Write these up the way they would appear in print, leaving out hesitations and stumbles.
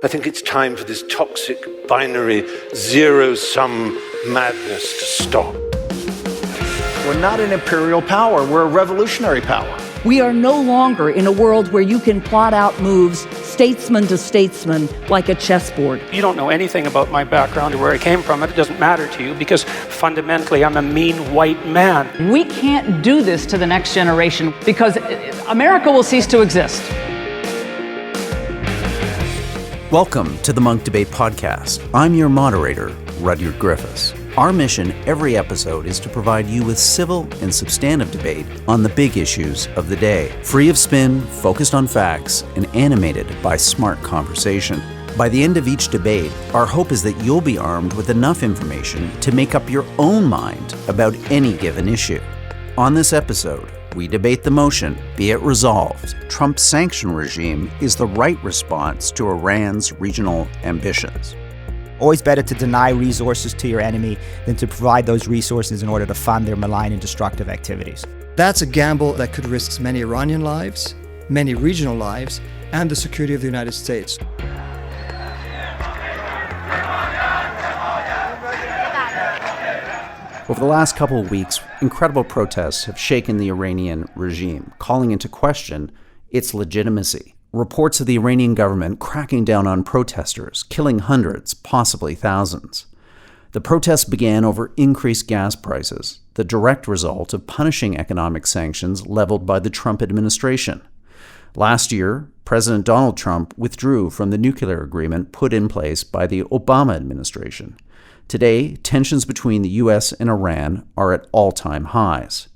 I think it's time for this toxic, binary, zero-sum madness to stop. We're not an imperial power, we're a revolutionary power. We are no longer in a world where you can plot out moves statesman to statesman like a chessboard. You don't know anything about my background or where I came from. It doesn't matter to you because fundamentally I'm a mean white man. We can't do this to the next generation because America will cease to exist. Welcome to the Munk Debate Podcast. I'm your moderator, Rudyard Griffiths. Our mission every episode is to provide you with civil and substantive debate on the big issues of the day, free of spin, focused on facts, and animated by smart conversation. By the end of each debate, our hope is that you'll be armed with enough information to make up your own mind about any given issue. On this episode, we debate the motion, be it resolved, Trump's sanction regime is the right response to Iran's regional ambitions. Always better to deny resources to your enemy than to provide those resources in order to fund their malign and destructive activities. That's a gamble that could risk many Iranian lives, many regional lives, and the security of the United States. Over the last couple of weeks, incredible protests have shaken the Iranian regime, calling into question its legitimacy. Reports of the Iranian government cracking down on protesters, killing hundreds, possibly thousands. The protests began over increased gas prices, the direct result of punishing economic sanctions leveled by the Trump administration. Last year, President Donald Trump withdrew from the nuclear agreement put in place by the Obama administration. Today, tensions between the U.S. and Iran are at all-time highs.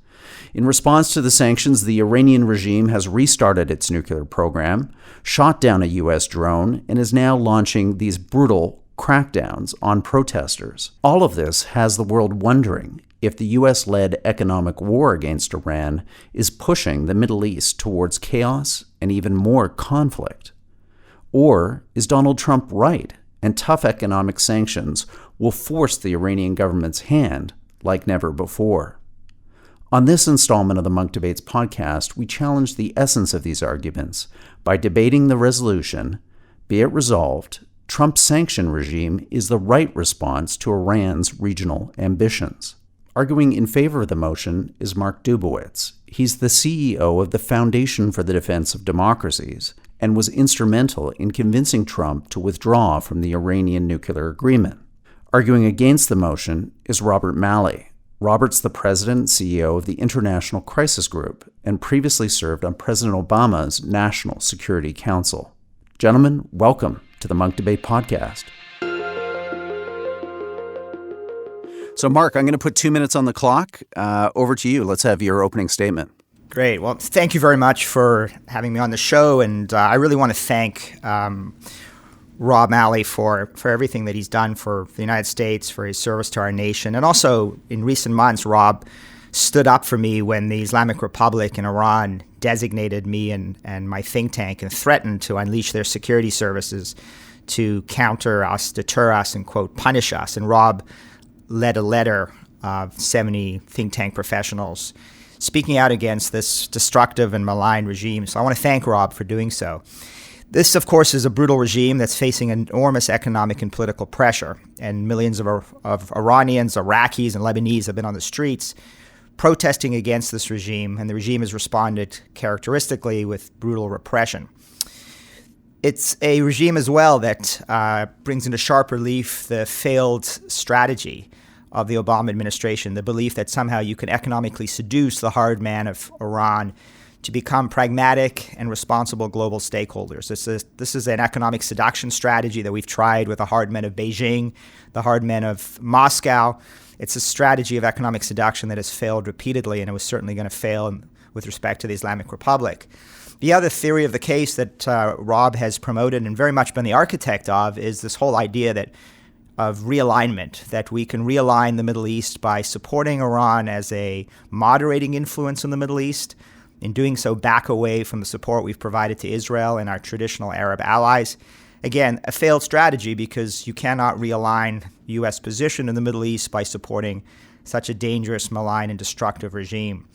In response to the sanctions, the Iranian regime has restarted its nuclear program, shot down a U.S. drone, and is now launching these brutal crackdowns on protesters. All of this has the world wondering if the U.S.-led economic war against Iran is pushing the Middle East towards chaos and even more conflict. Or is Donald Trump right, and tough economic sanctions will force the Iranian government's hand like never before? On this installment of the Munk Debates podcast, we challenge the essence of these arguments by debating the resolution, be it resolved, Trump's sanction regime is the right response to Iran's regional ambitions. Arguing in favor of the motion is Mark Dubowitz. He's the CEO of the Foundation for the Defense of Democracies and was instrumental in convincing Trump to withdraw from the Iranian nuclear agreement. Arguing against the motion is Robert Malley. Robert's the president and CEO of the International Crisis Group and previously served on President Obama's National Security Council. Gentlemen, welcome to the Munk Debate Podcast. So, Mark, I'm going to put 2 minutes on the clock. Over to you. Let's have your opening statement. Great. Well, thank you very much for having me on the show. And I really want to thank Rob Malley for everything that he's done for the United States, for his service to our nation. And also, in recent months, Rob stood up for me when the Islamic Republic and Iran designated me and my think tank and threatened to unleash their security services to counter us, deter us, and, quote, punish us. And Rob led a letter of 70 think tank professionals speaking out against this destructive and malign regime. So I want to thank Rob for doing so. This, of course, is a brutal regime that's facing enormous economic and political pressure, and millions of Iranians, Iraqis, and Lebanese have been on the streets protesting against this regime, and the regime has responded characteristically with brutal repression. It's a regime as well that brings into sharp relief the failed strategy of the Obama administration, the belief that somehow you can economically seduce the hard man of Iran to become pragmatic and responsible global stakeholders. This is an economic seduction strategy that we've tried with the hard men of Beijing, the hard men of Moscow. It's a strategy of economic seduction that has failed repeatedly, and it was certainly going to fail with respect to the Islamic Republic. The other theory of the case that Rob has promoted and very much been the architect of is this whole idea of realignment, that we can realign the Middle East by supporting Iran as a moderating influence in the Middle East. In doing so, back away from the support we've provided to Israel and our traditional Arab allies. Again, a failed strategy because you cannot realign U.S. position in the Middle East by supporting such a dangerous, malign, and destructive regime.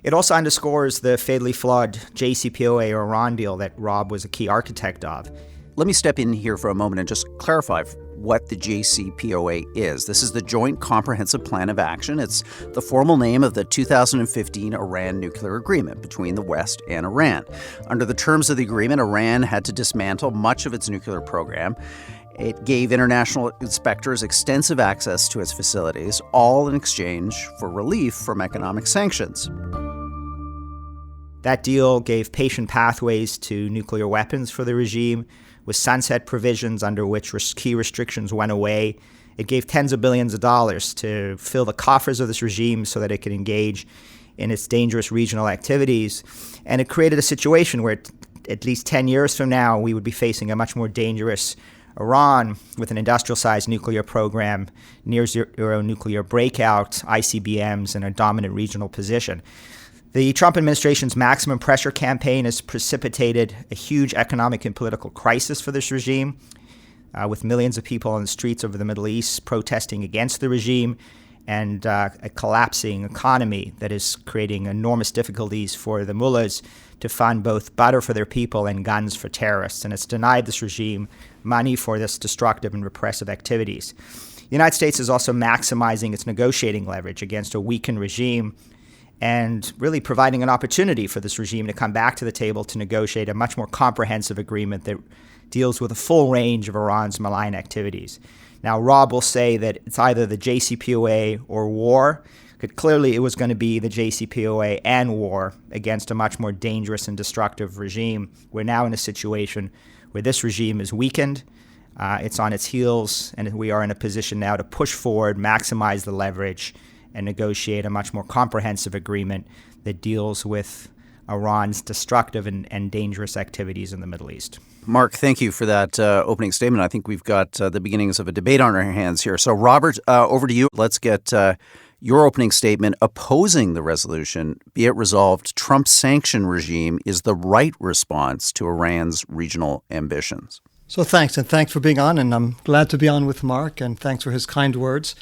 It also underscores the fatally flawed JCPOA or Iran deal that Rob was a key architect of. let me step in here for a moment and just clarify what the JCPOA is. This is the Joint Comprehensive Plan of Action. It's the formal name of the 2015 Iran nuclear agreement between the West and Iran. Under the terms of the agreement, Iran had to dismantle much of its nuclear program. It gave international inspectors extensive access to its facilities, all in exchange for relief from economic sanctions. That deal gave patient pathways to nuclear weapons for the regime, with sunset provisions under which key restrictions went away. It gave tens of billions of dollars to fill the coffers of this regime so that it could engage in its dangerous regional activities. And it created a situation where at least 10 years from now, we would be facing a much more dangerous Iran with an industrial-sized nuclear program, near-zero nuclear breakout, ICBMs, and a dominant regional position. The Trump administration's maximum pressure campaign has precipitated a huge economic and political crisis for this regime, with millions of people on the streets over the Middle East protesting against the regime, and a collapsing economy that is creating enormous difficulties for the mullahs to fund both butter for their people and guns for terrorists. And it's denied this regime money for this destructive and repressive activities. The United States is also maximizing its negotiating leverage against a weakened regime, and really providing an opportunity for this regime to come back to the table to negotiate a much more comprehensive agreement that deals with a full range of Iran's malign activities. Now, Rob will say that it's either the JCPOA or war, but clearly it was going to be the JCPOA and war against a much more dangerous and destructive regime. We're now in a situation where this regime is weakened, it's on its heels, and we are in a position now to push forward, maximize the leverage, and negotiate a much more comprehensive agreement that deals with Iran's destructive and dangerous activities in the Middle East. Mark, thank you for that opening statement. I think we've got the beginnings of a debate on our hands here. So, Robert, over to you. Let's get your opening statement opposing the resolution. Be it resolved, Trump's sanction regime is the right response to Iran's regional ambitions. So thanks for being on, and I'm glad to be on with Mark, and thanks for his kind words.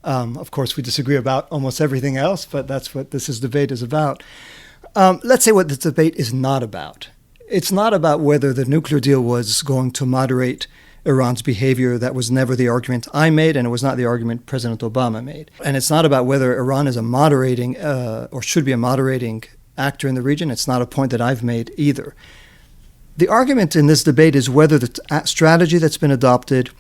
Of course, we disagree about almost everything else, but that's what this debate is about. Let's say what this debate is not about. It's not about whether the nuclear deal was going to moderate Iran's behavior. That was never the argument I made, and it was not the argument President Obama made. And it's not about whether Iran is a moderating or should be a moderating actor in the region. It's not a point that I've made either. The argument in this debate is whether the strategy that's been adopted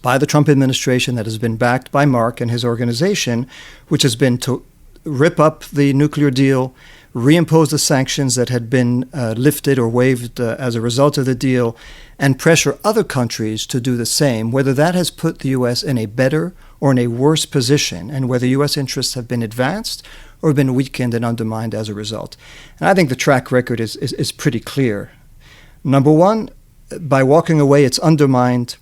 by the Trump administration, that has been backed by Mark and his organization, which has been to rip up the nuclear deal, reimpose the sanctions that had been lifted or waived as a result of the deal, and pressure other countries to do the same, whether that has put the U.S. in a better or in a worse position, and whether U.S. interests have been advanced or been weakened and undermined as a result. And I think the track record is pretty clear. Number one, by walking away, it's undermined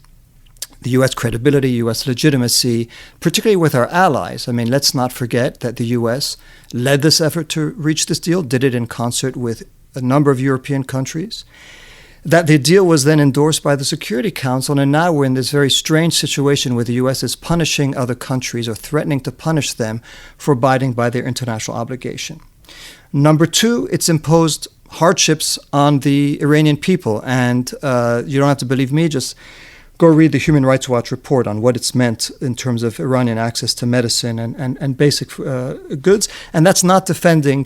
the U.S. credibility, U.S. legitimacy, particularly with our allies. I mean, let's not forget that the U.S. led this effort to reach this deal, did it in concert with a number of European countries, that the deal was then endorsed by the Security Council, and now we're in this very strange situation where the U.S. is punishing other countries or threatening to punish them for abiding by their international obligation. Number two, it's imposed hardships on the Iranian people, and you don't have to believe me, just go read the Human Rights Watch report on what it's meant in terms of Iranian access to medicine and basic goods. And that's not defending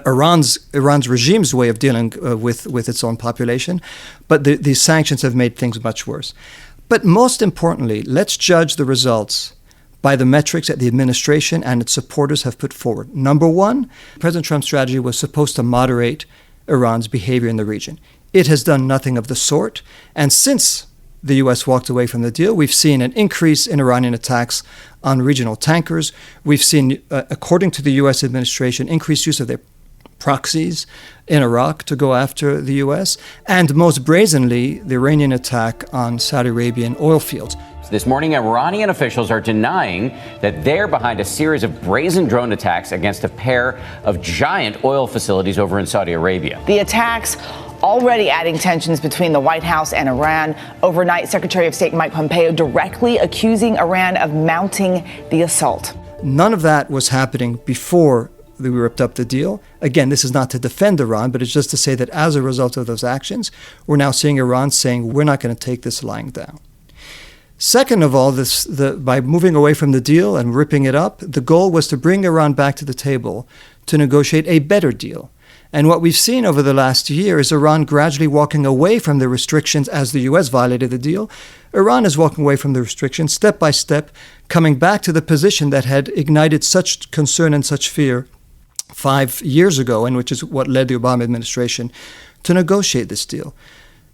Iran's regime's way of dealing with its own population, but these sanctions have made things much worse. But most importantly, let's judge the results by the metrics that the administration and its supporters have put forward. Number one, President Trump's strategy was supposed to moderate Iran's behavior in the region. It has done nothing of the sort, and since the U.S. walked away from the deal, we've seen an increase in Iranian attacks on regional tankers. We've seen, according to the U.S. administration, increased use of their proxies in Iraq to go after the U.S., and most brazenly, the Iranian attack on Saudi Arabian oil fields. This morning, Iranian officials are denying that they're behind a series of brazen drone attacks against a pair of giant oil facilities over in Saudi Arabia. The attacks already adding tensions between the White House and Iran. Overnight, Secretary of State Mike Pompeo directly accusing Iran of mounting the assault. None of that was happening before we ripped up the deal. Again, this is not to defend Iran, but it's just to say that as a result of those actions, we're now seeing Iran saying, we're not going to take this lying down. Second of all, by moving away from the deal and ripping it up, the goal was to bring Iran back to the table to negotiate a better deal. And what we've seen over the last year is Iran gradually walking away from the restrictions as the U.S. violated the deal. Iran is walking away from the restrictions step by step, coming back to the position that had ignited such concern and such fear 5 years ago, and which is what led the Obama administration to negotiate this deal.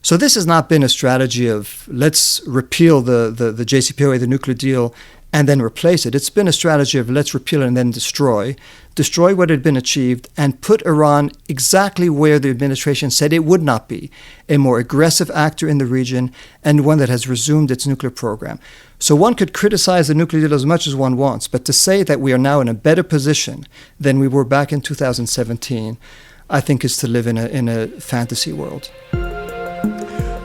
So this has not been a strategy of let's repeal the JCPOA, the nuclear deal, and then replace it. It's been a strategy of let's repeal it and then destroy what had been achieved, and put Iran exactly where the administration said it would not be, a more aggressive actor in the region and one that has resumed its nuclear program. So one could criticize the nuclear deal as much as one wants, but to say that we are now in a better position than we were back in 2017, I think is to live in a fantasy world.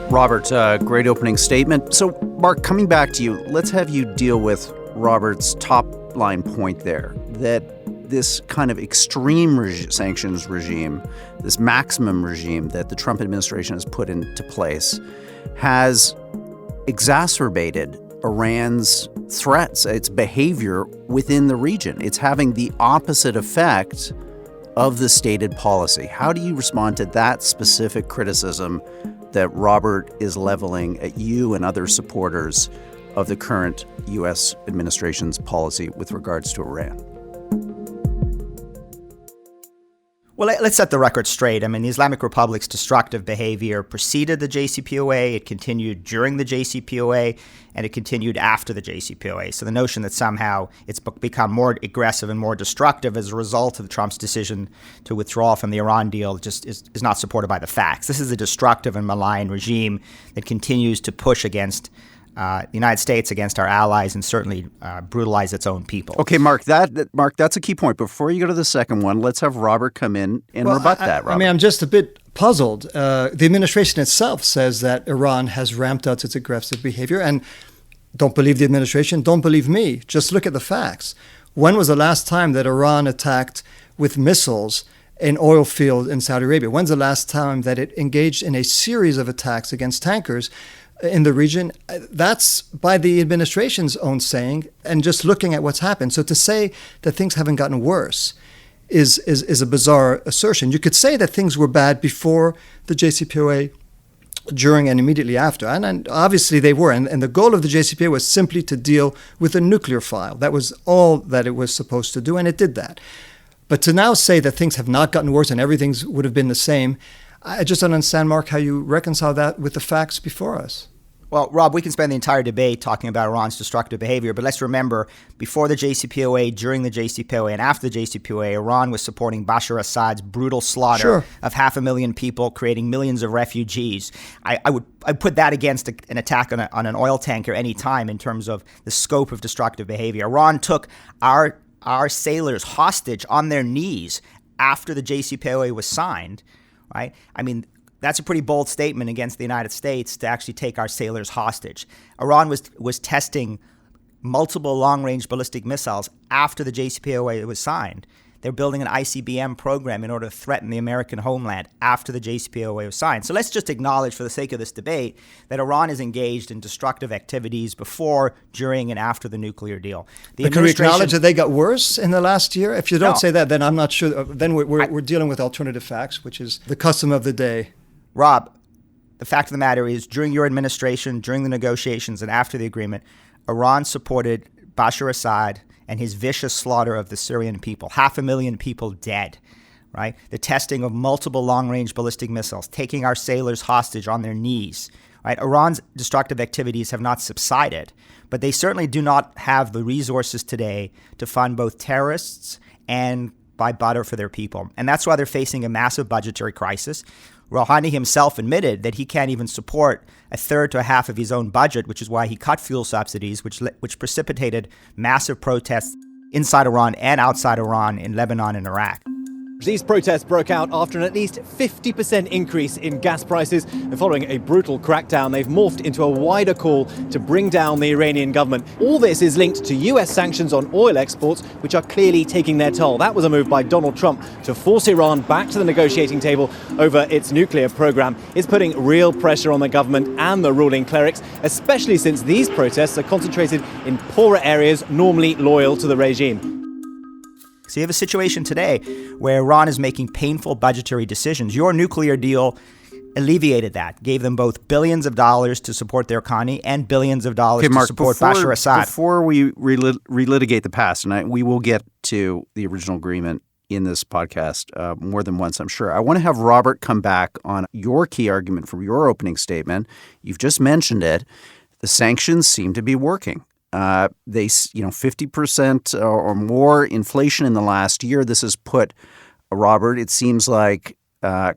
Robert, great opening statement. So, Mark, coming back to you, let's have you deal with Robert's top line point there, that this kind of extreme sanctions regime, this maximum regime that the Trump administration has put into place, has exacerbated Iran's threats, its behavior within the region. It's having the opposite effect of the stated policy. How do you respond to that specific criticism that Robert is leveling at you and other supporters of the current U.S. administration's policy with regards to Iran? Well, let's set the record straight. I mean, the Islamic Republic's destructive behavior preceded the JCPOA, it continued during the JCPOA, and it continued after the JCPOA. So the notion that somehow it's become more aggressive and more destructive as a result of Trump's decision to withdraw from the Iran deal just is not supported by the facts. This is a destructive and malign regime that continues to push against the United States, against our allies, and certainly brutalize its own people. Okay, Mark, that's a key point. Before you go to the second one, let's have Robert come in and rebut that, Robert. I mean, I'm just a bit puzzled. The administration itself says that Iran has ramped up its aggressive behavior, and don't believe the administration, don't believe me. Just look at the facts. When was the last time that Iran attacked with missiles an oil field in Saudi Arabia? When's the last time that it engaged in a series of attacks against tankers in the region? That's by the administration's own saying, and just looking at what's happened. So to say that things haven't gotten worse is a bizarre assertion. You could say that things were bad before the JCPOA, during and immediately after, and obviously they were. And the goal of the JCPOA was simply to deal with a nuclear file. That was all that it was supposed to do, and it did that. But to now say that things have not gotten worse and everything would have been the same, I just don't understand, Mark, how you reconcile that with the facts before us. Well, Rob, we can spend the entire debate talking about Iran's destructive behavior, but let's remember, before the JCPOA, during the JCPOA, and after the JCPOA, Iran was supporting Bashar Assad's brutal slaughter of 500,000 people, creating millions of refugees. I'd put that against an attack on an oil tanker any time in terms of the scope of destructive behavior. Iran took our sailors hostage on their knees after the JCPOA was signed, right? I mean, that's a pretty bold statement against the United States to actually take our sailors hostage. Iran was testing multiple long-range ballistic missiles after the JCPOA was signed. They're building an ICBM program in order to threaten the American homeland after the JCPOA was signed. So let's just acknowledge, for the sake of this debate, that Iran is engaged in destructive activities before, during, and after the nuclear deal. But can we acknowledge that they got worse in the last year? If you don't say that, then I'm not sure. Then we're dealing with alternative facts, which is the custom of the day. Rob, the fact of the matter is, during your administration, during the negotiations, and after the agreement, Iran supported Bashar Assad and his vicious slaughter of the Syrian people. 500,000 people dead, right? The testing of multiple long-range ballistic missiles, taking our sailors hostage on their knees, right? Iran's destructive activities have not subsided, but they certainly do not have the resources today to fund both terrorists and buy butter for their people. And that's why they're facing a massive budgetary crisis. Rouhani himself admitted that he can't even support a third to a half of his own budget, which is why he cut fuel subsidies, which precipitated massive protests inside Iran and outside Iran, in Lebanon and Iraq. These protests broke out after an at least 50% increase in gas prices. And following a brutal crackdown, they've morphed into a wider call to bring down the Iranian government. All this is linked to US sanctions on oil exports, which are clearly taking their toll. That was a move by Donald Trump to force Iran back to the negotiating table over its nuclear program. It's putting real pressure on the government and the ruling clerics, especially since these protests are concentrated in poorer areas normally loyal to the regime. So you have a situation today where Iran is making painful budgetary decisions. Your nuclear deal alleviated that, gave them both billions of dollars to support their economy and billions of dollars Mark, to support Bashar Assad. Before we relitigate the past, and we will get to the original agreement in this podcast more than once, I'm sure. I want to have Robert come back on your key argument from your opening statement. You've just mentioned it. The sanctions seem to be working. 50% or more inflation in the last year. This has put, Robert, it seems like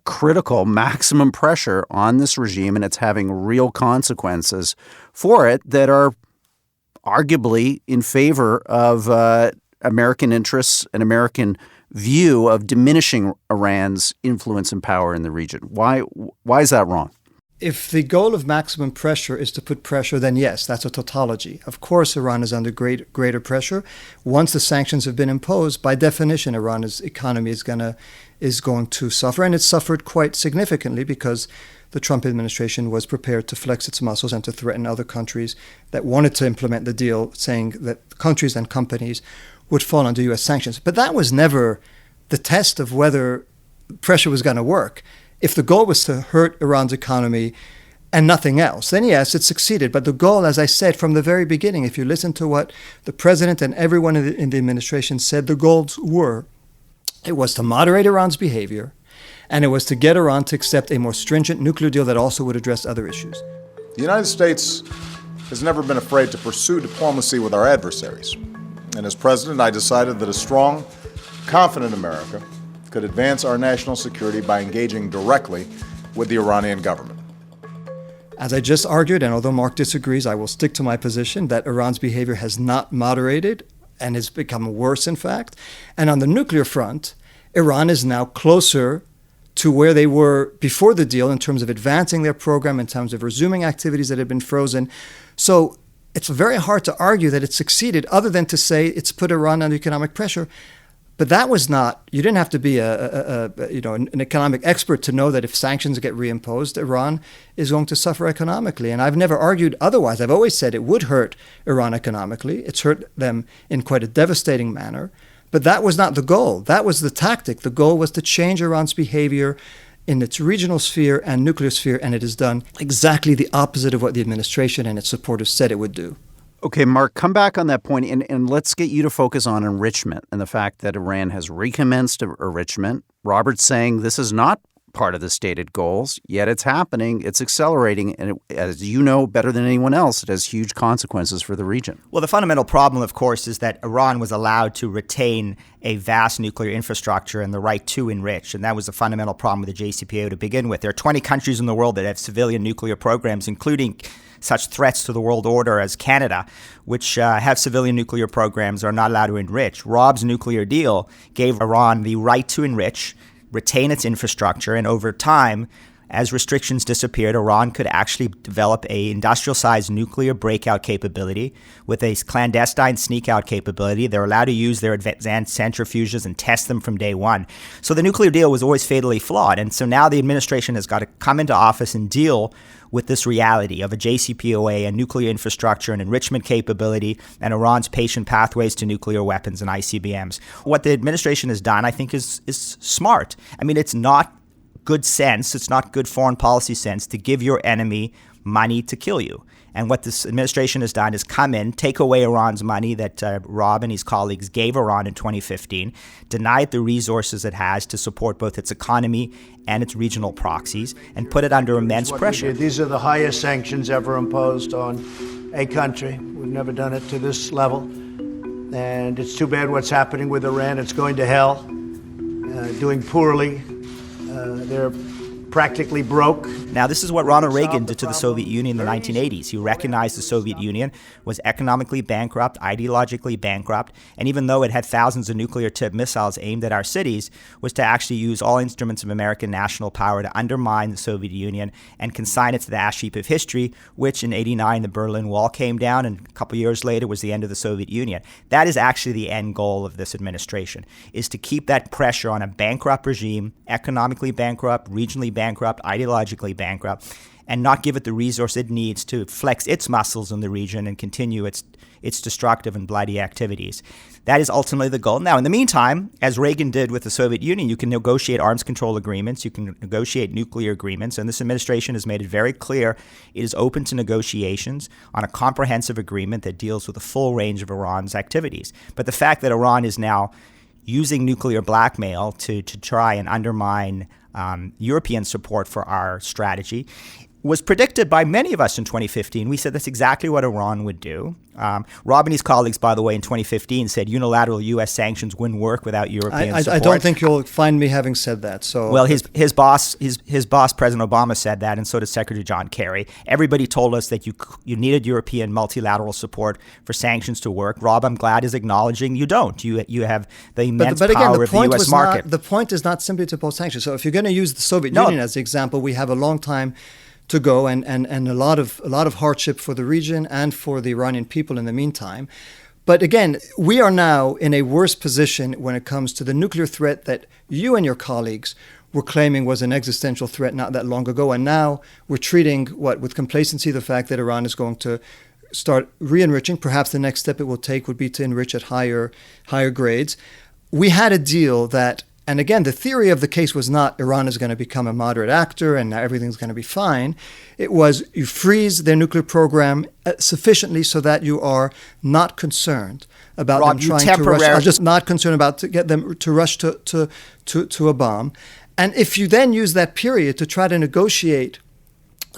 critical maximum pressure on this regime, and it's having real consequences for it that are arguably in favor of American interests and American view of diminishing Iran's influence and power in the region. Why is that wrong? If the goal of maximum pressure is to put pressure, then yes, that's a tautology. Of course, Iran is under greater pressure. Once the sanctions have been imposed, by definition, Iran's economy is going to suffer, and it's suffered quite significantly because the Trump administration was prepared to flex its muscles and to threaten other countries that wanted to implement the deal, saying that countries and companies would fall under U.S. sanctions. But that was never the test of whether pressure was going to work. If the goal was to hurt Iran's economy and nothing else, then yes, it succeeded. But the goal, as I said from the very beginning, if you listen to what the president and everyone in the administration said the goals were, it was to moderate Iran's behavior, and it was to get Iran to accept a more stringent nuclear deal that also would address other issues. The United States has never been afraid to pursue diplomacy with our adversaries. And as president, I decided that a strong, confident America could advance our national security by engaging directly with the Iranian government. As I just argued, and although Mark disagrees, I will stick to my position that Iran's behavior has not moderated and has become worse, in fact. And on the nuclear front, Iran is now closer to where they were before the deal in terms of advancing their program, in terms of resuming activities that had been frozen. So it's very hard to argue that it succeeded other than to say it's put Iran under economic pressure. But that was not, you didn't have to be an economic expert to know that if sanctions get reimposed, Iran is going to suffer economically. And I've never argued otherwise. I've always said it would hurt Iran economically. It's hurt them in quite a devastating manner. But that was not the goal. That was the tactic. The goal was to change Iran's behavior in its regional sphere and nuclear sphere, and it has done exactly the opposite of what the administration and its supporters said it would do. Okay, Mark, come back on that point, and let's get you to focus on enrichment and the fact that Iran has recommenced enrichment. Robert's saying this is not part of the stated goals, yet it's happening, it's accelerating, and as you know better than anyone else, it has huge consequences for the region. Well, the fundamental problem, of course, is that Iran was allowed to retain a vast nuclear infrastructure and the right to enrich, and that was the fundamental problem with the JCPOA to begin with. There are 20 countries in the world that have civilian nuclear programs, including such threats to the world order as Canada, which have civilian nuclear programs, are not allowed to enrich. Rob's nuclear deal gave Iran the right to enrich, retain its infrastructure, and over time, as restrictions disappeared, Iran could actually develop a industrial-sized nuclear breakout capability with a clandestine sneak-out capability. They're allowed to use their advanced centrifuges and test them from day one. So the nuclear deal was always fatally flawed. And so now the administration has got to come into office and deal with this reality of a JCPOA, a nuclear infrastructure, an enrichment capability, and Iran's patient pathways to nuclear weapons and ICBMs. What the administration has done, I think, is smart. I mean, it's not good sense, it's not good foreign policy sense to give your enemy money to kill you. And what this administration has done is come in, take away Iran's money that Rob and his colleagues gave Iran in 2015, deny it the resources it has to support both its economy and its regional proxies, and put it under immense pressure. These are the highest sanctions ever imposed on a country. We've never done it to this level. And it's too bad what's happening with Iran. It's going to hell, doing poorly. They're practically broke. Now, this is what Ronald Reagan did to the Soviet Union in the 1980s. He recognized the Soviet Union was economically bankrupt, ideologically bankrupt, and even though it had thousands of nuclear-tipped missiles aimed at our cities, was to actually use all instruments of American national power to undermine the Soviet Union and consign it to the ash heap of history, which in '89 the Berlin Wall came down, and a couple years later was the end of the Soviet Union. That is actually the end goal of this administration, is to keep that pressure on a bankrupt regime, economically bankrupt, regionally bankrupt, ideologically bankrupt, and not give it the resource it needs to flex its muscles in the region and continue its destructive and bloody activities. That is ultimately the goal. Now, in the meantime, as Reagan did with the Soviet Union, you can negotiate arms control agreements, you can negotiate nuclear agreements, and this administration has made it very clear it is open to negotiations on a comprehensive agreement that deals with the full range of Iran's activities. But the fact that Iran is now using nuclear blackmail to try and undermine European support for our strategy was predicted by many of us in 2015. We said that's exactly what Iran would do. Rob and his colleagues, by the way, in 2015 said unilateral U.S. sanctions wouldn't work without European support. I don't think you'll find me having said that. So, well, his boss, President Obama, said that, and so did Secretary John Kerry. Everybody told us that you needed European multilateral support for sanctions to work. Rob, I'm glad, is acknowledging you don't. You have the immense power of the U.S. market. The point is not simply to impose sanctions. So if you're going to use the Soviet Union as the example, we have a long time to go and a lot of hardship for the region and for the Iranian people in the meantime. But again, we are now in a worse position when it comes to the nuclear threat that you and your colleagues were claiming was an existential threat not that long ago. And now we're treating with complacency the fact that Iran is going to start re-enriching. Perhaps the next step it will take would be to enrich at higher grades. We had a deal that, and again, the theory of the case was not Iran is going to become a moderate actor and now everything's going to be fine. It was you freeze their nuclear program sufficiently so that you are not concerned about them trying to rush. Are just not concerned about to get them to rush to a bomb. And if you then use that period to try to negotiate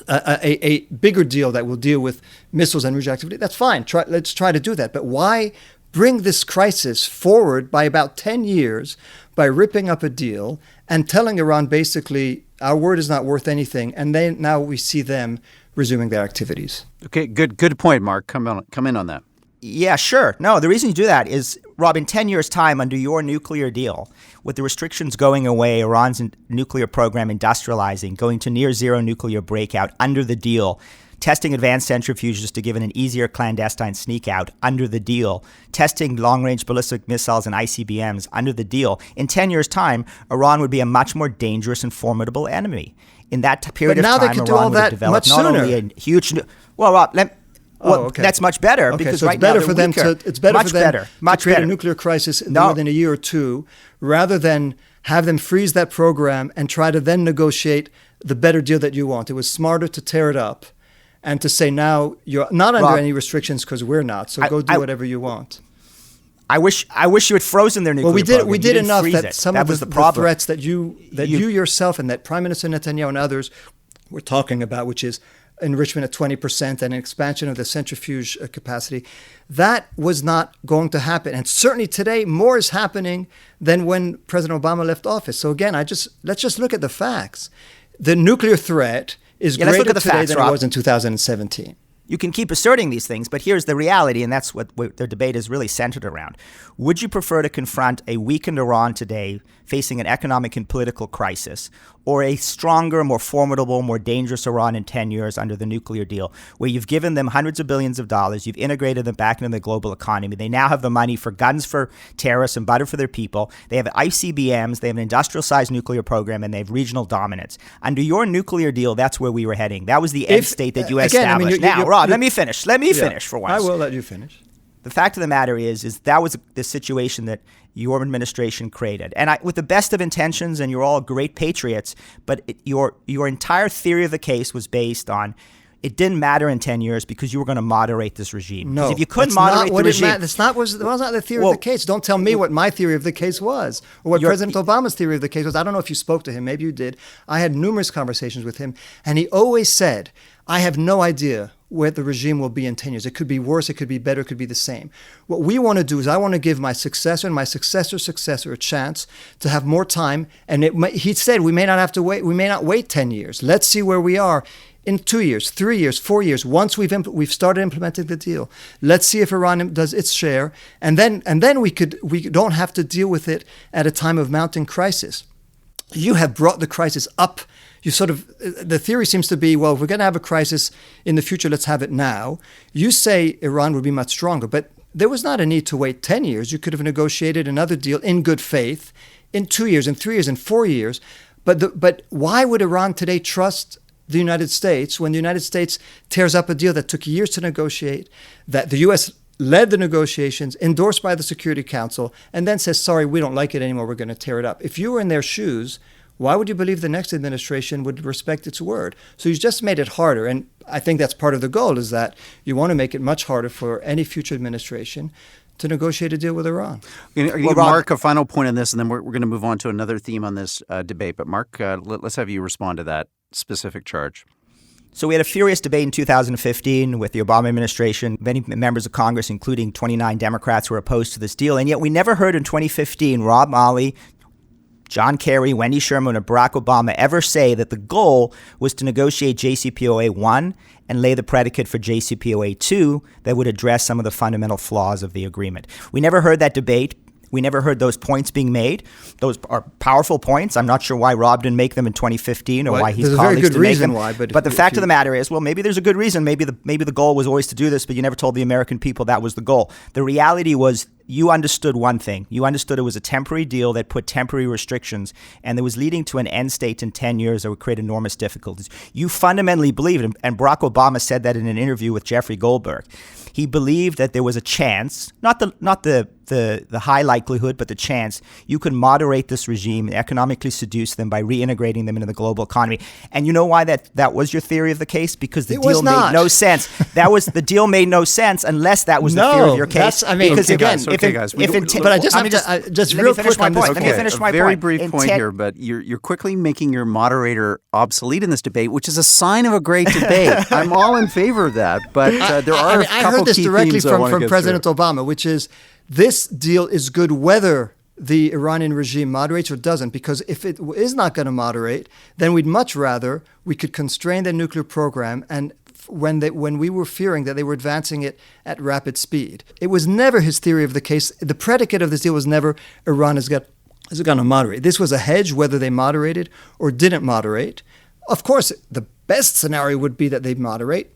a bigger deal that will deal with missiles and nuclear activity, that's fine. Let's try to do that. But why bring this crisis forward by about 10 years by ripping up a deal and telling Iran basically our word is not worth anything, and then now we see them resuming their activities? Okay, good point, Mark. Come in on that. Yeah, sure. No, the reason you do that is, Rob, in 10 years' time, under your nuclear deal, with the restrictions going away, Iran's nuclear program industrializing, going to near zero nuclear breakout under the deal, testing advanced centrifuges to give it an easier clandestine sneak out under the deal, testing long-range ballistic missiles and ICBMs under the deal. In 10 years' time, Iran would be a much more dangerous and formidable enemy. In that period of time, Iran would have developed not only a huge... Well, Rob, that's much better because so right now they're weaker. It's better for them to create a nuclear crisis within a year or two, rather than have them freeze that program and try to then negotiate the better deal that you want. It was smarter to tear it up and to say now you're not under any restrictions because we're not. So go do whatever you want. I wish you had frozen their nuclear program. We did enough that some of the threats that you yourself and that Prime Minister Netanyahu and others were talking about, which is enrichment at 20% and an expansion of the centrifuge capacity, that was not going to happen. And certainly today, more is happening than when President Obama left office. So again, let's just look at the facts. The nuclear threat is greater today than it was in 2017. You can keep asserting these things, but here's the reality, and that's what the debate is really centered around. Would you prefer to confront a weakened Iran today facing an economic and political crisis, or a stronger, more formidable, more dangerous Iran in 10 years under the nuclear deal, where you've given them hundreds of billions of dollars, you've integrated them back into the global economy, they now have the money for guns for terrorists and butter for their people, they have ICBMs, they have an industrial-sized nuclear program, and they have regional dominance. Under your nuclear deal, that's where we were heading. That was the end state that you established. Now, Rob, let me finish. Let me finish for once. I will let you finish. The fact of the matter is that was the situation that your administration created. And with the best of intentions, and you're all great patriots, but your entire theory of the case was based on it didn't matter in 10 years because you were going to moderate this regime. No, if you couldn't moderate the regime... That was not the theory of the case. Don't tell me what my theory of the case was or what President Obama's theory of the case was. I don't know if you spoke to him. Maybe you did. I had numerous conversations with him, and he always said, I have no idea where the regime will be in 10 years. It could be worse, it could be better, it could be the same. What we want to do is I want to give my successor and my successor's successor a chance to have more time. And he said we may not have to wait. We may not wait 10 years. Let's see where we are in 2 years, 3 years, 4 years. Once we've started implementing the deal, let's see if Iran does its share, and then we don't have to deal with it at a time of mounting crisis. You have brought the crisis up. The theory seems to be, well, if we're going to have a crisis in the future, let's have it now. You say Iran would be much stronger, but there was not a need to wait 10 years. You could have negotiated another deal in good faith in 2 years, in 3 years, in 4 years. But why would Iran today trust the United States when the United States tears up a deal that took years to negotiate, that the U.S. led the negotiations, endorsed by the Security Council, and then says, sorry, we don't like it anymore, we're going to tear it up? If you were in their shoes, why would you believe the next administration would respect its word? So you just made it harder. And I think that's part of the goal, is that you want to make it much harder for any future administration to negotiate a deal with Iran. Mark, a final point on this, and then we're going to move on to another theme on this debate. But Mark, let's have you respond to that specific charge. So we had a furious debate in 2015 with the Obama administration, many members of Congress, including 29 Democrats, were opposed to this deal. And yet we never heard in 2015 Rob Malley, John Kerry, Wendy Sherman, or Barack Obama ever say that the goal was to negotiate JCPOA 1 and lay the predicate for JCPOA 2 that would address some of the fundamental flaws of the agreement. We never heard that debate. We never heard those points being made. Those are powerful points. I'm not sure why Rob didn't make them in 2015 or why his colleagues didn't make them. But the fact of the matter is, well, maybe there's a good reason. Maybe the goal was always to do this, but you never told the American people that was the goal. The reality was, you understood one thing. You understood it was a temporary deal that put temporary restrictions, and that was leading to an end state in 10 years that would create enormous difficulties. You fundamentally believed, and Barack Obama said that in an interview with Jeffrey Goldberg. He believed that there was a chance, not the high likelihood, but the chance you could moderate this regime and economically seduce them by reintegrating them into the global economy. And you know why that was your theory of the case? Because the deal made no sense. The deal made no sense unless that was the theory of your case. Because guys. But I just real quick on this. Let me finish my point. Very brief point here, but you're quickly making your moderator obsolete in this debate, which is a sign of a great debate. I'm all in favor of that, but there are a couple I heard this key directly themes I want to from get President through. Obama, which is this deal is good whether the Iranian regime moderates or doesn't, because if it is not going to moderate, then we'd much rather we could constrain their nuclear program, and when we were fearing that they were advancing it at rapid speed. It was never his theory of the case. The predicate of this deal was never Iran is going to moderate. This was a hedge whether they moderated or didn't moderate. Of course, the best scenario would be that they moderate,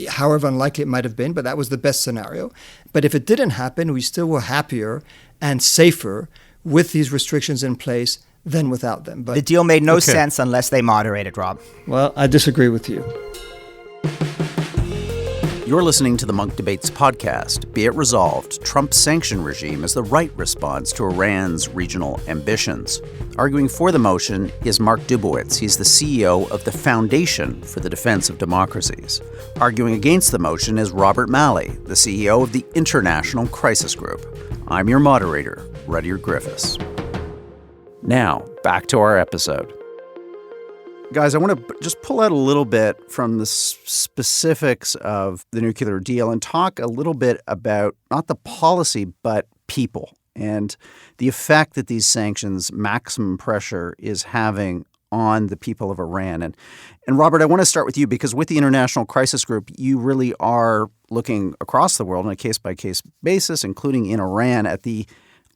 however unlikely it might have been, but that was the best scenario. But if it didn't happen, we still were happier and safer with these restrictions in place than without them. But the deal made no sense unless they moderated, Rob. Well, I disagree with you. You're listening to the Munk Debates podcast. Be it resolved, Trump's sanction regime is the right response to Iran's regional ambitions. Arguing for the motion is Mark Dubowitz. He's the CEO of the Foundation for the Defense of Democracies. Arguing against the motion is Robert Malley, the CEO of the International Crisis Group. I'm your moderator, Rudyard Griffiths. Now, back to our episode. Guys, I want to just pull out a little bit from the specifics of the nuclear deal and talk a little bit about not the policy, but people and the effect that these sanctions, maximum pressure, is having on the people of Iran. And Robert, I want to start with you because with the International Crisis Group, you really are looking across the world on a case-by-case basis, including in Iran, at the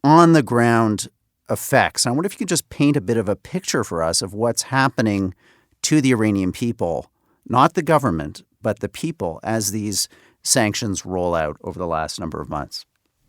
on-the-ground effects. I wonder if you could just paint a bit of a picture for us of what's happening to the Iranian people, not the government, but the people, as these sanctions roll out over the last number of months.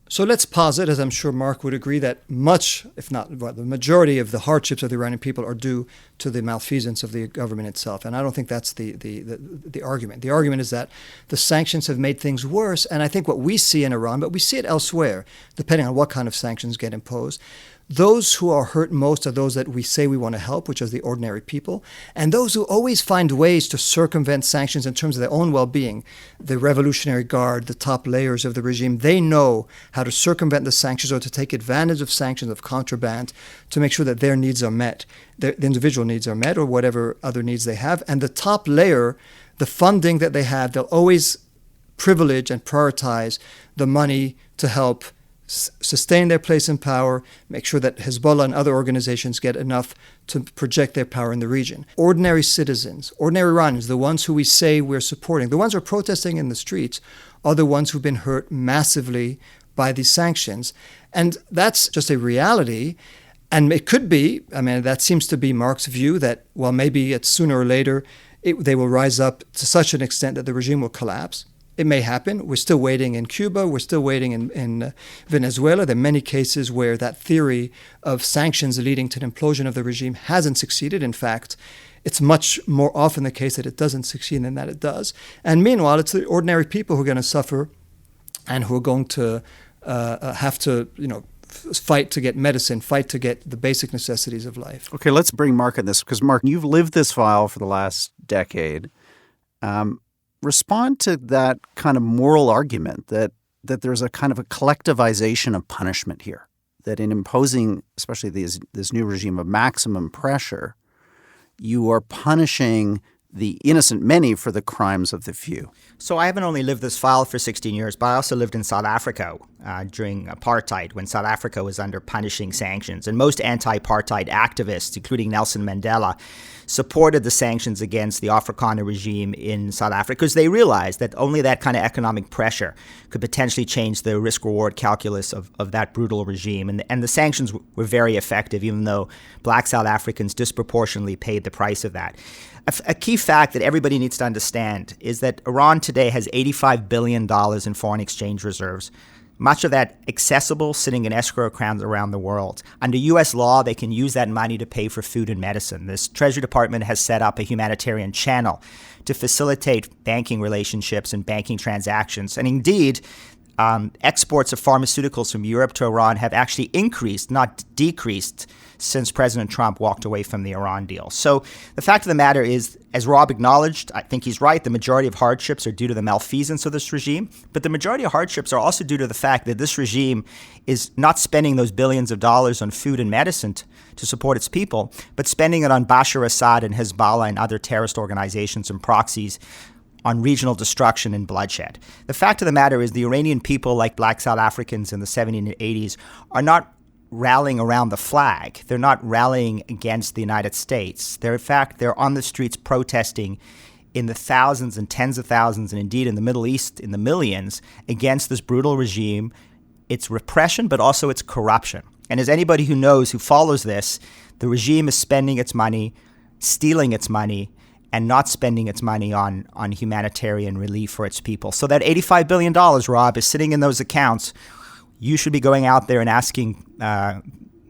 So let's posit, as I'm sure Mark would agree, that much, if not the majority of the hardships of the Iranian people are due to the malfeasance of the government itself. And I don't think that's the argument. The argument is that the sanctions have made things worse. And I think what we see in Iran, but we see it elsewhere, depending on what kind of sanctions get imposed, those who are hurt most are those that we say we want to help, which is the ordinary people, and those who always find ways to circumvent sanctions in terms of their own well-being, the Revolutionary Guard, the top layers of the regime, they know how to circumvent the sanctions or to take advantage of sanctions, of contraband, to make sure that their needs are met, the individual needs are met, or whatever other needs they have. And the top layer, the funding that they have, they'll always privilege and prioritize the money to help sustain their place in power, make sure that Hezbollah and other organizations get enough to project their power in the region. Ordinary citizens, ordinary Iranians, the ones who we say we're supporting, the ones who are protesting in the streets, are the ones who've been hurt massively by these sanctions. And that's just a reality. And it could be, that seems to be Mark's view, that, well, maybe it's sooner or later they will rise up to such an extent that the regime will collapse. It may happen. We're still waiting in Cuba. We're still waiting in Venezuela. There are many cases where that theory of sanctions leading to an implosion of the regime hasn't succeeded. In fact, it's much more often the case that it doesn't succeed than that it does. And meanwhile, it's the ordinary people who are going to suffer and who are going to have to, fight to get medicine, fight to get the basic necessities of life. Okay, let's bring Mark in this, because Mark, you've lived this file for the last decade. Respond to that kind of moral argument that there's a kind of a collectivization of punishment here, that in imposing, especially this new regime of maximum pressure, you are punishing the innocent many for the crimes of the few. So I haven't only lived this file for 16 years, but I also lived in South Africa during apartheid, when South Africa was under punishing sanctions. And most anti-apartheid activists, including Nelson Mandela, supported the sanctions against the Afrikaner regime in South Africa because they realized that only that kind of economic pressure could potentially change the risk-reward calculus of that brutal regime. And the sanctions were very effective, even though black South Africans disproportionately paid the price of that. A key fact that everybody needs to understand is that Iran today has $85 billion in foreign exchange reserves, much of that accessible, sitting in escrow accounts around the world. Under U.S. law, they can use that money to pay for food and medicine. This Treasury Department has set up a humanitarian channel to facilitate banking relationships and banking transactions. And indeed, exports of pharmaceuticals from Europe to Iran have actually increased, not decreased, since President Trump walked away from the Iran deal. So the fact of the matter is, as Rob acknowledged, I think he's right, the majority of hardships are due to the malfeasance of this regime, but the majority of hardships are also due to the fact that this regime is not spending those billions of dollars on food and medicine to support its people, but spending it on Bashar Assad and Hezbollah and other terrorist organizations and proxies on regional destruction and bloodshed. The fact of the matter is the Iranian people, like black South Africans in the 70s and 80s, are not rallying around the flag. They're not rallying against the United States. They're on the streets protesting in the thousands and tens of thousands, and indeed in the Middle East in the millions, against this brutal regime, its repression, but also its corruption. And as anybody who knows, who follows this, the regime is spending its money, stealing its money, and not spending its money on humanitarian relief for its people. So that $85 billion, Rob, is sitting in those accounts. You should be going out there and asking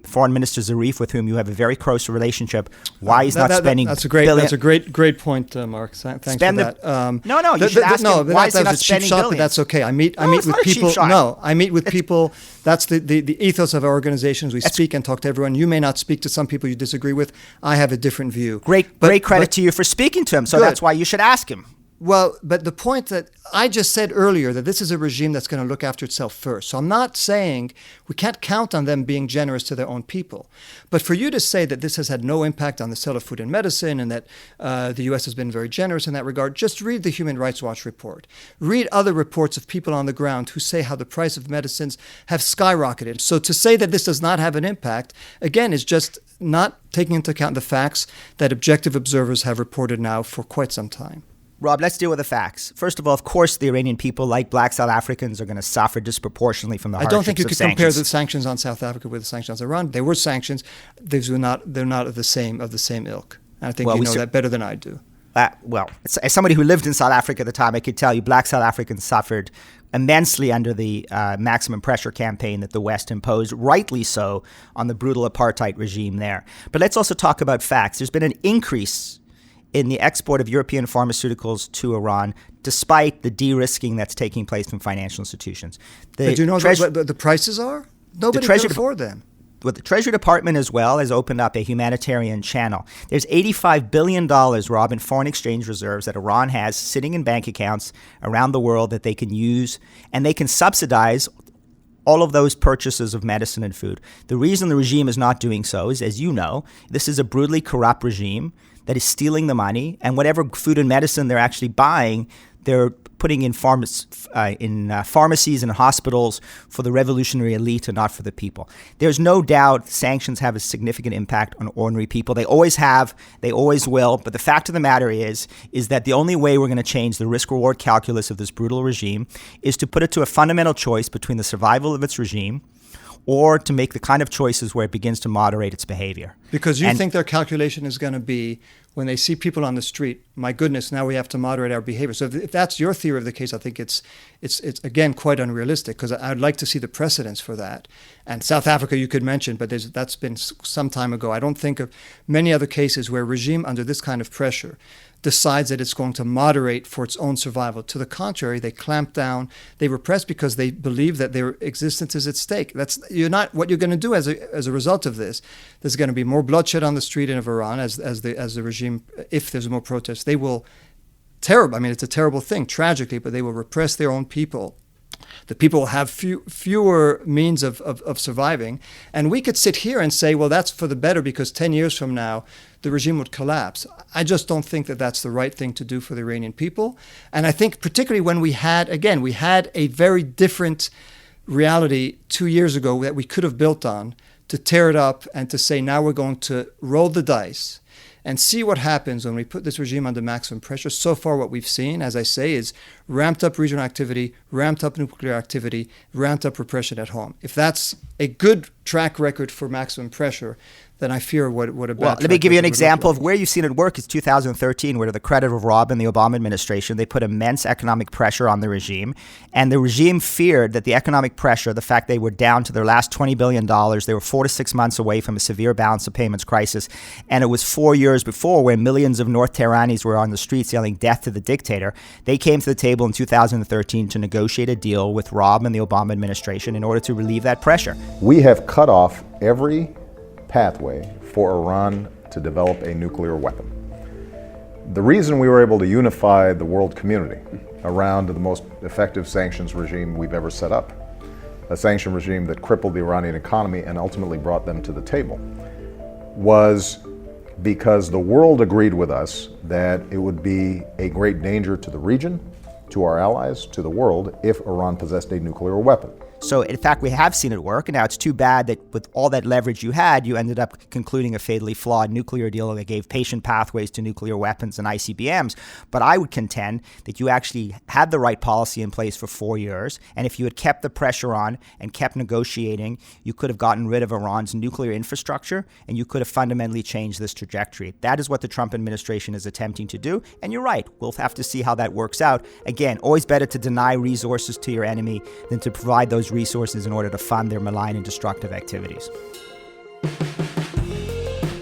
Foreign Minister Zarif, with whom you have a very close relationship, why he's not spending That's a great point, Mark. Thanks for that. You should ask him why is he not spending billions. But that's okay. I meet with people. I meet with people. That's the ethos of our organizations. We speak and talk to everyone. You may not speak to some people you disagree with. I have a different view. Great credit to you for speaking to him. So that's why you should ask him. Well, but the point that I just said earlier, that this is a regime that's going to look after itself first. So I'm not saying we can't count on them being generous to their own people. But for you to say that this has had no impact on the sale of food and medicine and that the U.S. has been very generous in that regard, just read the Human Rights Watch report. Read other reports of people on the ground who say how the price of medicines have skyrocketed. So to say that this does not have an impact, again, is just not taking into account the facts that objective observers have reported now for quite some time. Rob, let's deal with the facts. First of all, of course, the Iranian people, like black South Africans, are going to suffer disproportionately from the hardships of sanctions. I don't think you could compare the sanctions on South Africa with the sanctions on Iran. There were sanctions. They're not of the same ilk. And I think you know that better than I do. As somebody who lived in South Africa at the time, I could tell you black South Africans suffered immensely under the maximum pressure campaign that the West imposed, rightly so, on the brutal apartheid regime there. But let's also talk about facts. There's been an increase in the export of European pharmaceuticals to Iran, despite the de-risking that's taking place from financial institutions. But do you know what the prices are? Nobody can afford them. Well, the Treasury Department as well has opened up a humanitarian channel. There's $85 billion, Rob, in foreign exchange reserves that Iran has sitting in bank accounts around the world that they can use, and they can subsidize all of those purchases of medicine and food. The reason the regime is not doing so is, as you know, this is a brutally corrupt regime that is stealing the money, and whatever food and medicine they're actually buying, they're putting in pharmacies and hospitals for the revolutionary elite and not for the people. There's no doubt sanctions have a significant impact on ordinary people. They always have, they always will. But the fact of the matter is that the only way we're going to change the risk-reward calculus of this brutal regime is to put it to a fundamental choice between the survival of its regime or to make the kind of choices where it begins to moderate its behavior. Because you think their calculation is going to be, when they see people on the street, my goodness, now we have to moderate our behavior. So if that's your theory of the case, I think it's again quite unrealistic, because I'd like to see the precedents for that. And South Africa you could mention, but that's been some time ago. I don't think of many other cases where a regime under this kind of pressure decides that it's going to moderate for its own survival. To the contrary, they clamp down, they repress because they believe that their existence is at stake. What you're going to do as a result of this. There's going to be more bloodshed on the street of Iran as the regime, if there's more protests. They will it's a terrible thing, tragically, but they will repress their own people. The people will have fewer means of surviving. And we could sit here and say, well, that's for the better because 10 years from now, the regime would collapse. I just don't think that that's the right thing to do for the Iranian people. And I think particularly when we had a very different reality 2 years ago that we could have built on to tear it up and to say, now we're going to roll the dice and see what happens when we put this regime under maximum pressure. So far, what we've seen, as I say, is ramped up regional activity, ramped up nuclear activity, ramped up repression at home. If that's a good track record for maximum pressure, then I fear what a bad. Well, let me give you an example of where you've seen it work. Is 2013, where to the credit of Rob and the Obama administration, they put immense economic pressure on the regime. And the regime feared that the economic pressure, the fact they were down to their last $20 billion, they were 4 to 6 months away from a severe balance of payments crisis. And it was 4 years before when millions of North Tehranis were on the streets yelling death to the dictator. They came to the table in 2013 to negotiate a deal with Rob and the Obama administration in order to relieve that pressure. We have cut off every pathway for Iran to develop a nuclear weapon. The reason we were able to unify the world community around the most effective sanctions regime we've ever set up, a sanction regime that crippled the Iranian economy and ultimately brought them to the table, was because the world agreed with us that it would be a great danger to the region, to our allies, to the world, if Iran possessed a nuclear weapon. So, in fact, we have seen it work. And now it's too bad that with all that leverage you had, you ended up concluding a fatally flawed nuclear deal that gave patient pathways to nuclear weapons and ICBMs. But I would contend that you actually had the right policy in place for 4 years. And if you had kept the pressure on and kept negotiating, you could have gotten rid of Iran's nuclear infrastructure and you could have fundamentally changed this trajectory. That is what the Trump administration is attempting to do. And you're right. We'll have to see how that works out. Again, always better to deny resources to your enemy than to provide those resources in order to fund their malign and destructive activities.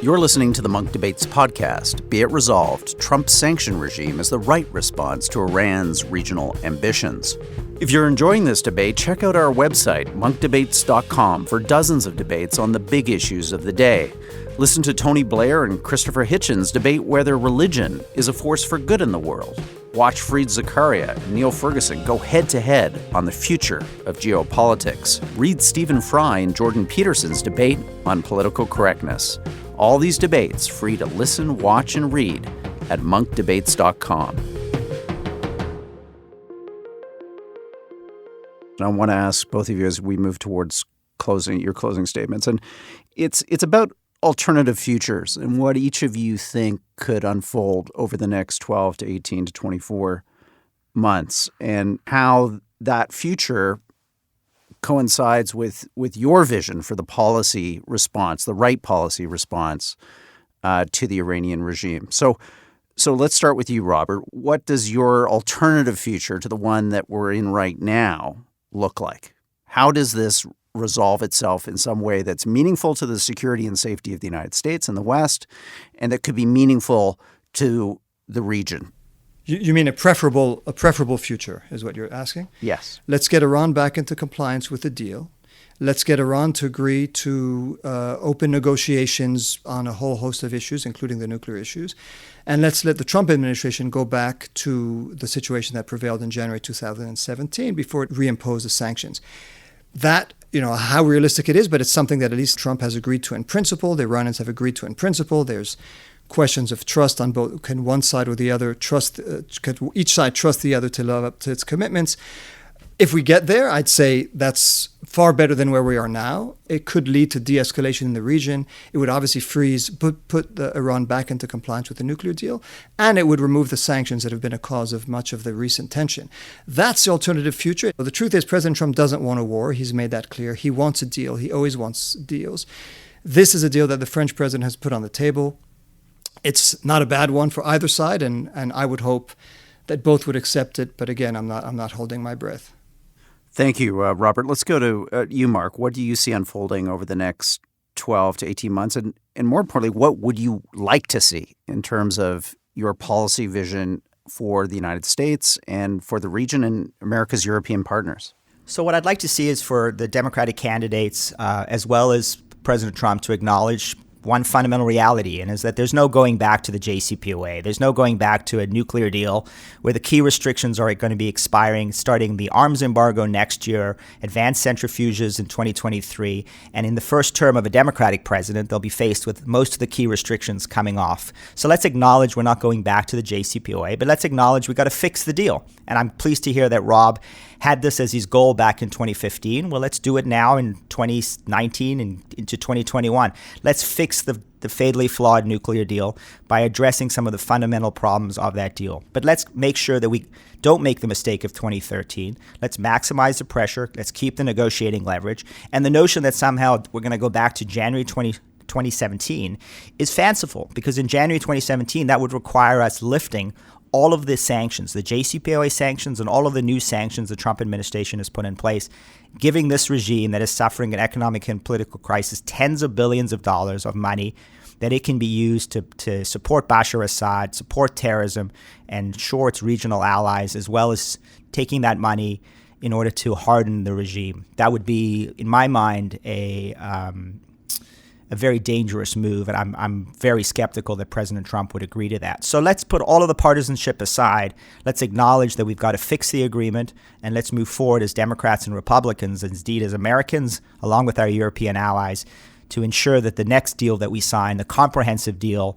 You're listening to the Munk Debates podcast. Be it resolved, Trump's sanction regime is the right response to Iran's regional ambitions. If you're enjoying this debate, check out our website, monkdebates.com, for dozens of debates on the big issues of the day. Listen to Tony Blair and Christopher Hitchens debate whether religion is a force for good in the world. Watch Fareed Zakaria and Neil Ferguson go head-to-head on the future of geopolitics. Read Stephen Fry and Jordan Peterson's debate on political correctness. All these debates free to listen, watch, and read at monkdebates.com. I want to ask both of you as we move towards your closing statements. And it's about alternative futures and what each of you think could unfold over the next 12 to 18 to 24 months and how that future coincides with your vision for the policy response, the right policy response to the Iranian regime. So let's start with you, Robert. What does your alternative future to the one that we're in right now look like? How does this resolve itself in some way that's meaningful to the security and safety of the United States and the West, and that could be meaningful to the region? You mean a preferable future is what you're asking? Yes. Let's get Iran back into compliance with the deal. Let's get Iran to agree to open negotiations on a whole host of issues, including the nuclear issues. And let's let the Trump administration go back to the situation that prevailed in January 2017 before it reimposed the sanctions. That, how realistic it is, but it's something that at least Trump has agreed to in principle. The Iranians have agreed to in principle. There's questions of trust on both. Can one side or the other can each side trust the other to live up to its commitments? If we get there, I'd say that's far better than where we are now. It could lead to de-escalation in the region. It would obviously put Iran back into compliance with the nuclear deal, and it would remove the sanctions that have been a cause of much of the recent tension. That's the alternative future. But the truth is, President Trump doesn't want a war. He's made that clear. He wants a deal. He always wants deals. This is a deal that the French president has put on the table. It's not a bad one for either side, and I would hope that both would accept it. But again, I'm not holding my breath. Thank you, Robert. Let's go to you, Mark. What do you see unfolding over the next 12 to 18 months? And more importantly, what would you like to see in terms of your policy vision for the United States and for the region and America's European partners? So what I'd like to see is for the Democratic candidates, as well as President Trump, to acknowledge one fundamental reality, and is that there's no going back to the JCPOA. There's no going back to a nuclear deal where the key restrictions are going to be expiring, starting the arms embargo next year, advanced centrifuges in 2023, and in the first term of a Democratic president, they'll be faced with most of the key restrictions coming off. So let's acknowledge we're not going back to the JCPOA, but let's acknowledge we got to fix the deal. And I'm pleased to hear that Rob had this as his goal back in 2015. Well, let's do it now in 2019 and into 2021. Let's fix the fatally flawed nuclear deal by addressing some of the fundamental problems of that deal. But let's make sure that we don't make the mistake of 2013. Let's maximize the pressure. Let's keep the negotiating leverage. And the notion that somehow we're going to go back to January 2017 is fanciful, because in January 2017, that would require us lifting all of the sanctions, the JCPOA sanctions and all of the new sanctions the Trump administration has put in place, giving this regime that is suffering an economic and political crisis tens of billions of dollars of money that it can be used to support Bashar Assad, support terrorism, and ensure its regional allies, as well as taking that money in order to harden the regime. That would be, in my mind, a very dangerous move, and I'm very skeptical that President Trump would agree to that. So let's put all of the partisanship aside. Let's acknowledge that we've got to fix the agreement, and let's move forward as Democrats and Republicans, and indeed as Americans, along with our European allies, to ensure that the next deal that we sign, the comprehensive deal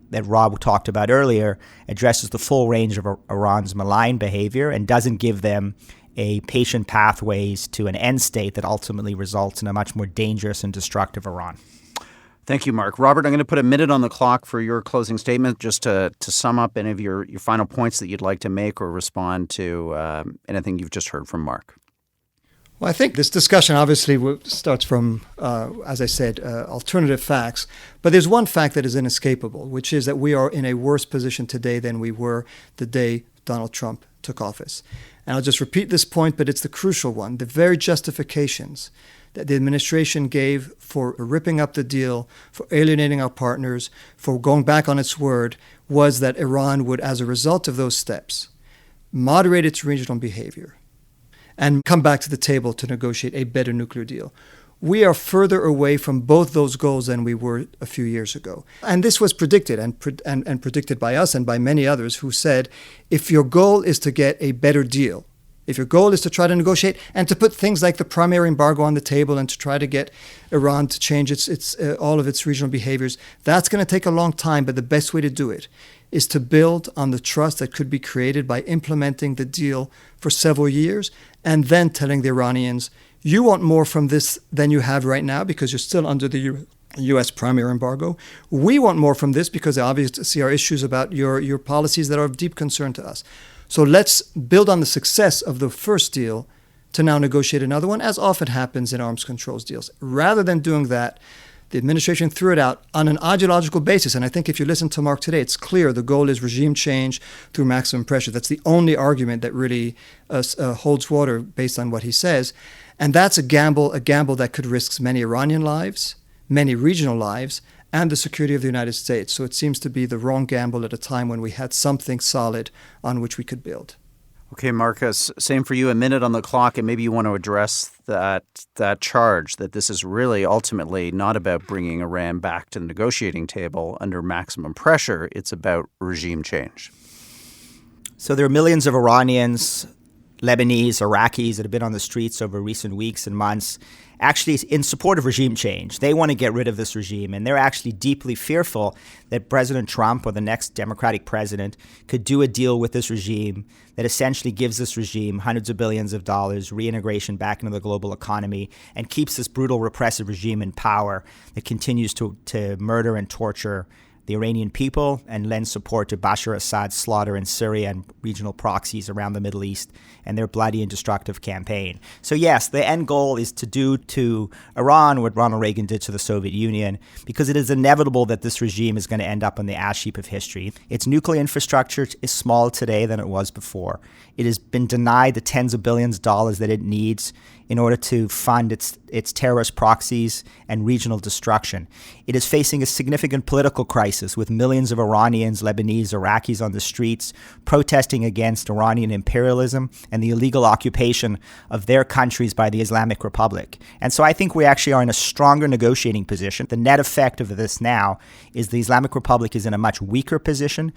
that Rob talked about earlier, addresses the full range of Iran's malign behavior and doesn't give them a patient pathways to an end state that ultimately results in a much more dangerous and destructive Iran. Thank you, Mark. Robert, I'm going to put a minute on the clock for your closing statement, just to sum up any of your final points that you'd like to make or respond to anything you've just heard from Mark. Well, I think this discussion obviously starts from, as I said, alternative facts. But there's one fact that is inescapable, which is that we are in a worse position today than we were the day Donald Trump took office. And I'll just repeat this point, but it's the crucial one. The very justifications that the administration gave for ripping up the deal, for alienating our partners, for going back on its word, was that Iran would, as a result of those steps, moderate its regional behavior and come back to the table to negotiate a better nuclear deal. We are further away from both those goals than we were a few years ago. And this was predicted and predicted by us and by many others who said, if your goal is to get a better deal, if your goal is to try to negotiate and to put things like the primary embargo on the table and to try to get Iran to change its all of its regional behaviors, that's going to take a long time, but the best way to do it is to build on the trust that could be created by implementing the deal for several years and then telling the Iranians, you want more from this than you have right now because you're still under the U.S. primary embargo. We want more from this because there obviously are issues about your policies that are of deep concern to us. So let's build on the success of the first deal to now negotiate another one, as often happens in arms controls deals. Rather than doing that, the administration threw it out on an ideological basis. And I think if you listen to Mark today, it's clear the goal is regime change through maximum pressure. That's the only argument that really holds water based on what he says. And that's a gamble that could risk many Iranian lives, many regional lives, and the security of the United States. So it seems to be the wrong gamble at a time when we had something solid on which we could build. Okay, Marcus, same for you, a minute on the clock, and maybe you want to address that charge that this is really ultimately not about bringing Iran back to the negotiating table under maximum pressure. It's about regime change. So there are millions of Iranians Lebanese, Iraqis that have been on the streets over recent weeks and months, actually in support of regime change. They want to get rid of this regime, and they're actually deeply fearful that President Trump or the next Democratic president could do a deal with this regime that essentially gives this regime hundreds of billions of dollars, reintegration back into the global economy, and keeps this brutal repressive regime in power that continues to murder and torture the Iranian people and lend support to Bashar Assad's slaughter in Syria and regional proxies around the Middle East and their bloody and destructive campaign. So yes, the end goal is to do to Iran what Ronald Reagan did to the Soviet Union, because it is inevitable that this regime is going to end up on the ash heap of history. Its nuclear infrastructure is smaller today than it was before. It has been denied the tens of billions of dollars that it needs in order to fund its terrorist proxies and regional destruction. It is facing a significant political crisis with millions of Iranians, Lebanese, Iraqis on the streets protesting against Iranian imperialism and the illegal occupation of their countries by the Islamic Republic. And so I think we actually are in a stronger negotiating position. The net effect of this now is the Islamic Republic is in a much weaker position.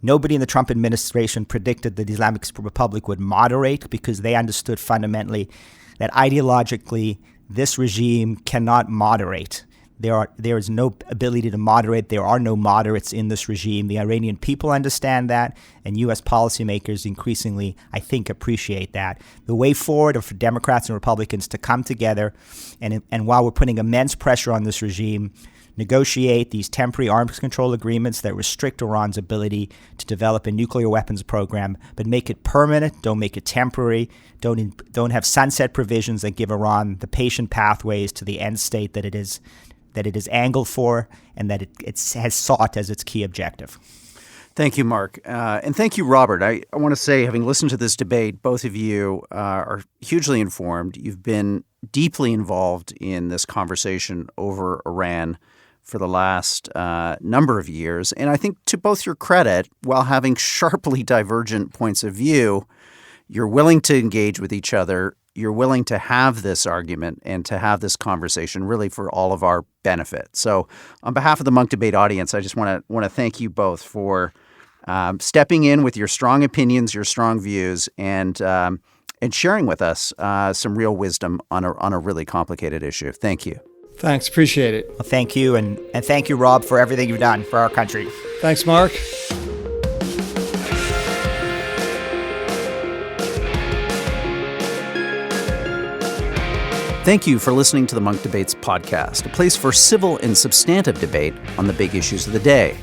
Nobody in the Trump administration predicted that the Islamic Republic would moderate, because they understood fundamentally that ideologically this regime cannot moderate. There is no ability to moderate. There are no moderates in this regime. The Iranian people understand that, and U.S. policymakers increasingly, I think, appreciate that. The way forward are for Democrats and Republicans to come together, and while we're putting immense pressure on this regime, negotiate these temporary arms control agreements that restrict Iran's ability to develop a nuclear weapons program, but make it permanent, don't make it temporary, don't have sunset provisions that give Iran the patient pathways to the end state that it is angled for and that it has sought as its key objective. Thank you, Mark. And thank you, Robert. I want to say, having listened to this debate, both of you are hugely informed. You've been deeply involved in this conversation over Iran for the last number of years. And I think, to both your credit, while having sharply divergent points of view, you're willing to engage with each other. You're willing to have this argument and to have this conversation really for all of our benefit. So on behalf of the Munk Debate audience, I just want to thank you both for stepping in with your strong opinions, your strong views, and sharing with us some real wisdom on a really complicated issue. Thank you. Thanks. Appreciate it. Well, thank you. And thank you, Rob, for everything you've done for our country. Thanks, Mark. Thank you for listening to the Munk Debates podcast, a place for civil and substantive debate on the big issues of the day.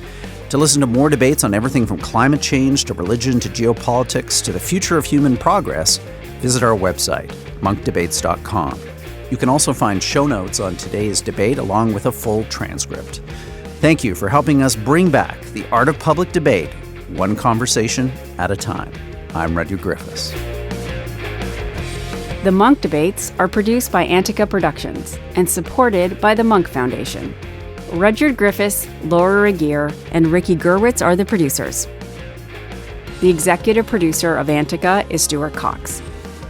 To listen to more debates on everything from climate change to religion to geopolitics to the future of human progress, visit our website, monkdebates.com. You can also find show notes on today's debate along with a full transcript. Thank you for helping us bring back the art of public debate, one conversation at a time. I'm Rudyard Griffiths. The Munk Debates are produced by Antica Productions and supported by the Munk Foundation. Rudyard Griffiths, Laura Regier, and Ricky Gerwitz are the producers. The executive producer of Antica is Stuart Cox.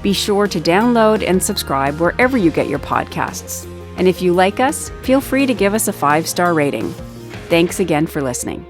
Be sure to download and subscribe wherever you get your podcasts. And if you like us, feel free to give us a 5-star rating. Thanks again for listening.